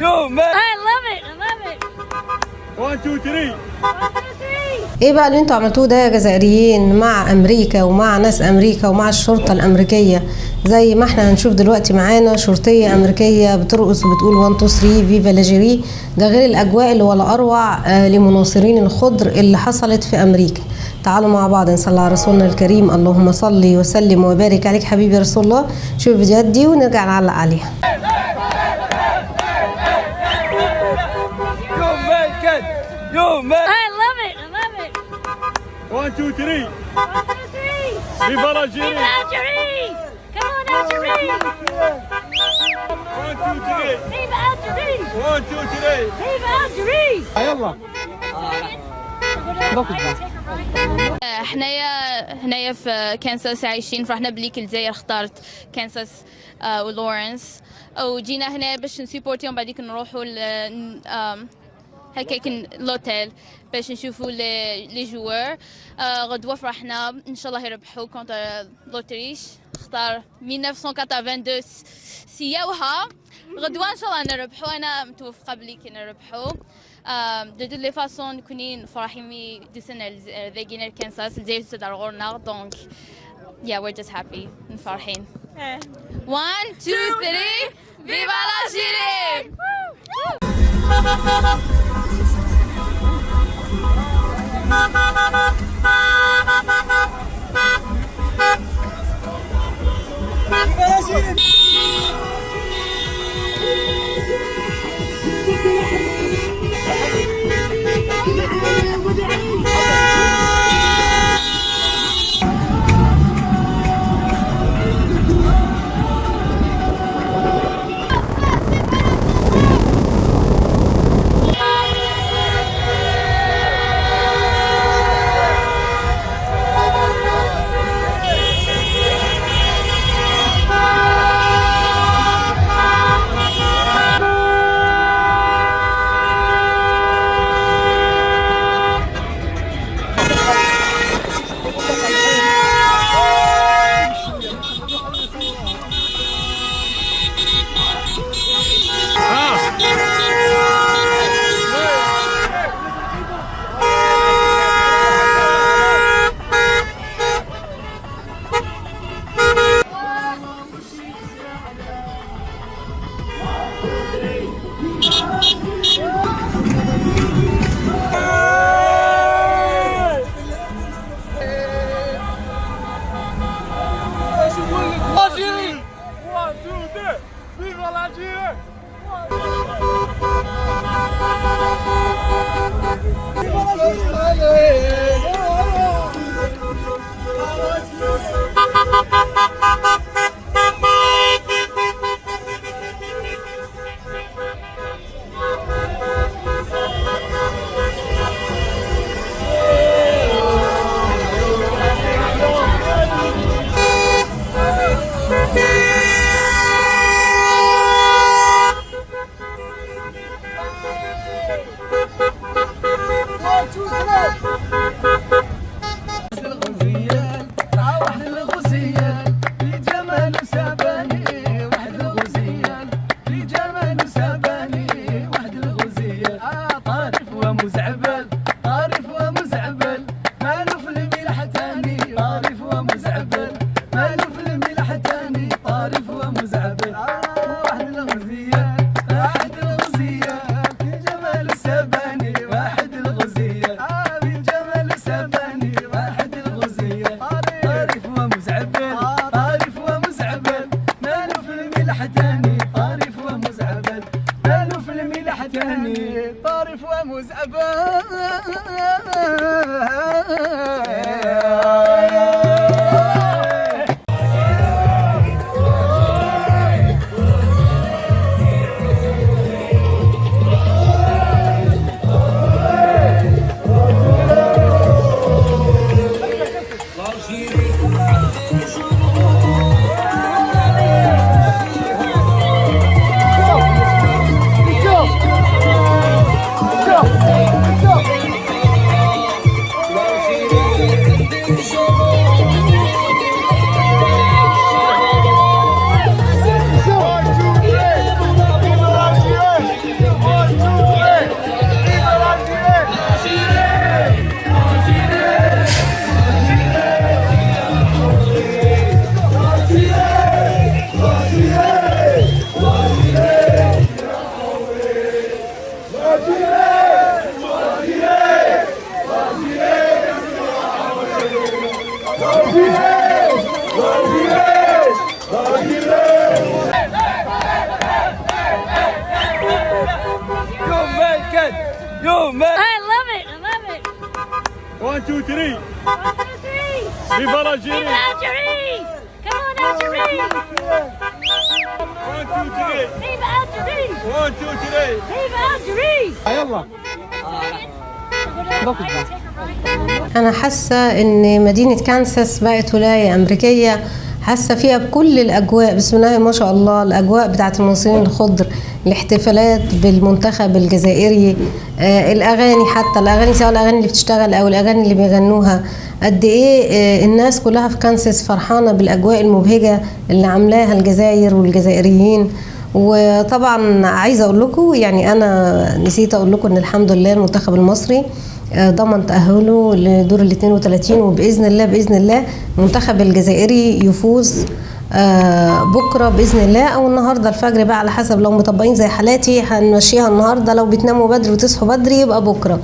Yo, man. I love it. I love it. 1, 2, 3. 1, 2, 3. ايه بقى اللي انتوا عملتوه ده يا جزائريين مع امريكا ومع ناس امريكا ومع الشرطة الامريكية؟ زي ما احنا هنشوف دلوقتي معانا شرطية امريكية بترقص وبتقول 1 2 3 فيفا لاجيري. ده غير الاجواء اللي ولا اروع لمناصرين الخضر اللي حصلت في امريكا. تعالوا مع بعض نصلي على رسولنا الكريم. اللهم صل وسلم وبارك عليك حبيبي رسول الله. شوف الفيديوهات دي ونرجع نعلق عليها. Yo, man, kid. Yo, man. I love it. I love it. 1, 2, 3. 1, 2, 3. Viva l'Algérie. Viva Algerie. Come on, Algerie. 1, 2, 3. Viva Algerie. 1, 2, 3. Viva Algerie. يلا. هنايا في كانساس عايشين، فرحنا بليك الجزائر، اختارت كانساس ولورنس، وجينا هنا باش نسيبورتيهم، بعديك نروحوا هكاك لوتيل باش نشوفوا لي جوار. غدوة فرحنا ان شاء الله يربحوا كونتر لوتريش، اختار 1982 سياوها. غدوة ان شاء الله نربحوا، انا متوفقة بليك نربحوا. de toutes les façons نكونين فرحين دو سنة ذاقينا كانساس الجزائر تدرغورنا، دونك yeah we're just happy فرحين. 1 2 3 Viva l'Algérie. Algérie. 1, 2, 3. Viva l'Algérie. طارف ومزعبل. l'Algérie. 1, 2, 3. Vive l'Algérie. Vive l'Algérie. Come on, Algérie. 1, 2, 3. Vive Algérie. 1, 2, 3. Vive Algérie. يلا. أنا حاسة إن مدينة كانساس بقت ولاية أمريكية، حاسة فيها بكل الأجواء، بسم الله ما شاء الله، الأجواء بتاعت المصريين الخضر، الاحتفالات بالمنتخب الجزائري، الأغاني، حتى الأغاني سواء الأغاني اللي بتشتغل أو الأغاني اللي بيغنوها، قد إيه الناس كلها في كانساس فرحانة بالأجواء المبهجة اللي عاملاها الجزائر والجزائريين. وطبعا عايزة أقول لكم، يعني أنا نسيت أقول لكم إن الحمد لله المنتخب المصري ضمن تأهله لدور ال 32، وبإذن الله بإذن الله المنتخب الجزائري يفوز بكرة بإذن الله، أو النهاردة الفجر بقى على حسب، لو مطبقين زي حالاتي هنمشيها النهاردة، لو بتناموا بدري وتصحوا بدري يبقى بكرة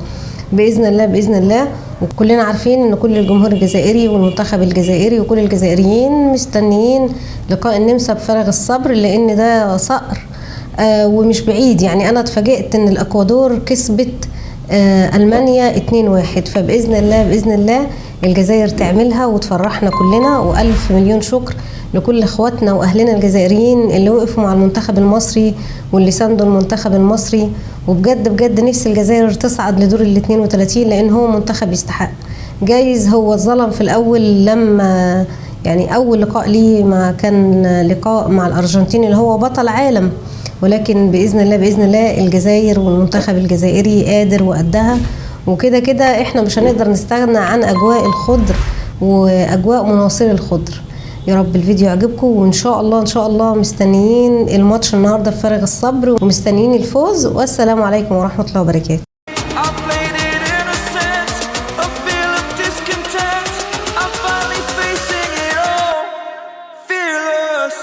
بإذن الله بإذن الله. وكلنا عارفين إن كل الجمهور الجزائري والمنتخب الجزائري وكل الجزائريين مستنيين لقاء النمسا بفارغ الصبر، لأن ده صقر ومش بعيد. يعني أنا اتفاجئت إن الأكوادور كسبت ألمانيا 2-1، فبإذن الله بإذن الله الجزائر تعملها وتفرحنا كلنا. وألف مليون شكر لكل اخواتنا واهلنا الجزائريين اللي وقفوا مع المنتخب المصري واللي ساندوا المنتخب المصري. وبجد بجد نفس الجزائر تصعد لدور ال 32، لان هو منتخب يستحق. جايز هو اتظلم في الاول، لما يعني اول لقاء ليه ما كان لقاء مع الارجنتين اللي هو بطل عالم، ولكن باذن الله باذن الله الجزائر والمنتخب الجزائري قادر وقدها. وكده كده احنا مش هنقدر نستغنى عن اجواء الخضر واجواء مناصري الخضر. يا رب الفيديو يعجبكم، وان شاء الله ان شاء الله مستنيين الماتش النهارده بفارغ الصبر ومستنيين الفوز. والسلام عليكم ورحمه الله وبركاته. Fearless.